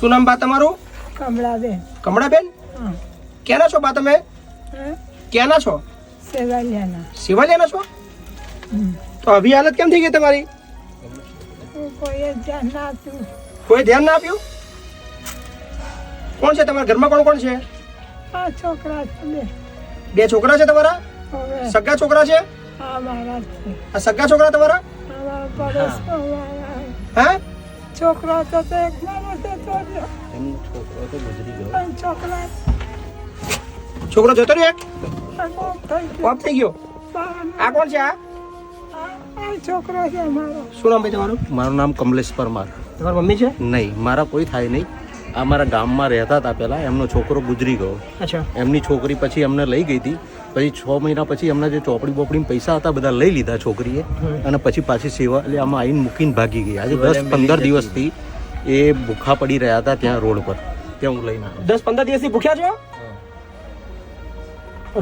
શું નામ બા તમારું? કમળાબેન. કમળાબેન, હા. ક્યાંના છો બા તમે? ક્યાંના છો? સેવાલિયાના. શિવાલિયાના છો? તો આવી હાલત કેમ થઈ ગઈ તમારી? કોઈએ ધ્યાન ના આપ્યું. કોઈ ધ્યાન ના આપ્યું? કોણ છે તમારા ઘરમાં? કોણ કોણ છે? આ છોકરા છે બે. બે છોકરા છે તમારા? હવે સગા છોકરા છે? આ મારા છે. આ સગા છોકરા તમારા? અમારા પડોશમાં વાળા. હે? છોકરો તો એક મારો છે છોકરો. પણ છોકરા છોકરો જતો રહ્યો એક? આ કોમ થઈ ગયું. ઓફ થઈ ગયો. આ કોણ છે? આ આ છોકરો છે મારો. શું નામ ભાઈ તમારું? મારું નામ કમલેશ પરમાર. તમારી મમ્મી છે? નહીં, મારા કોઈ થાય નહીં. આ મારા ગામમાં રહેતા હતા પહેલાં, એમનો છોકરો ગુજરી ગયો. અચ્છા. એમની છોકરી પછી એમને લઈ ગઈ હતી. પછી 6 મહિના પછી એમને જે ચોપડી બોપડી પૈસા હતા બધા લઈ લીધા છોકરીએ, અને પછી પાછી સેવા એટલે આમાં આવીને મૂકીને ભાગી ગઈ. આજે 10-15 દિવસથી એ ભૂખા પડી રહ્યા હતા ત્યાં રોડ પર. ત્યાં હું લઈને આવ્યો. 10-15 દિવસથી ભૂખ્યા છો?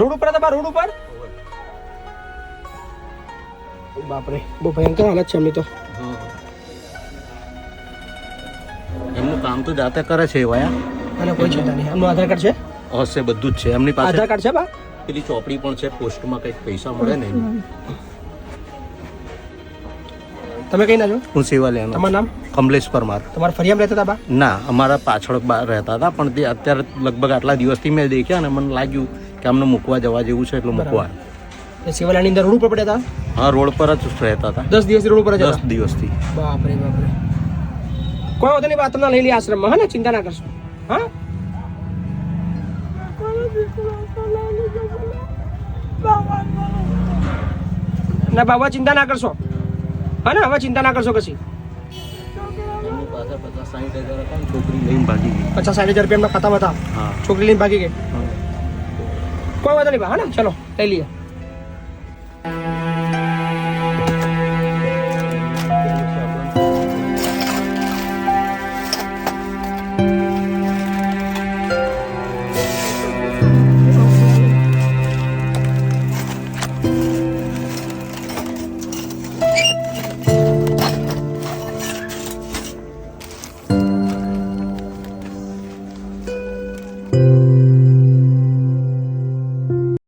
રોડ ઉપર હતા બા? રોડ ઉપર? બાપરે, બહુ ભયંકર હાલત છે એમની તો. એમનું કામ તો જાતે કરે છે એવાયા. અને કોઈ ચિંતા નહીં. એમનું આધાર કાર્ડ છે? હશે, બધું જ છે એમની પાસે. આધાર કાર્ડ છે બા? પેલી ચોપડી પણ છે, પોસ્ટમાં કંઈક પૈસા મળે ને. તમે કઈ ના છો? હું સેવાલિયાનો. તમારું નામ? કમલેશ પરમાર. તમારા ફરિયામાં રહેતા હતા બા? ના, અમારા પાછળ રહેતા હતા, પણ તે અત્યારે લગભગ આટલા દિવસથી મેં દેખ્યા ને મને લાગ્યું કે અમને મૂકવા જવા જેવું છે એટલે મૂકવા. એ શિવાલાની અંદર રોડ ઉપર પડ્યા હતા? હા, રોડ પર જ રહેતા હતા. 10 દિવસથી રોડ ઉપર જ હતા? 10 દિવસથી. બાપરે બાપરે. કોઈ વાંધો નહીં બા, તમને લઈ લે આશ્રમમાં. હા ને, ચિંતા ના કરશો. હા, ના બાબા ચિંતા ના કરશો. હા ને, હવે ચિંતા ના કરશો કશી. એમની પાસે 50-60 હજાર હતા ને, છોકરી લઈને ભાગી ગઈ. 50-60 હજાર રૂપિયા એમના ખાતામાં હતા. હા. છોકરી લઈને ભાગી ગઈ. કોઈ વાંધો નહીં બા. હા ને, ચલો લઈ લઈએ.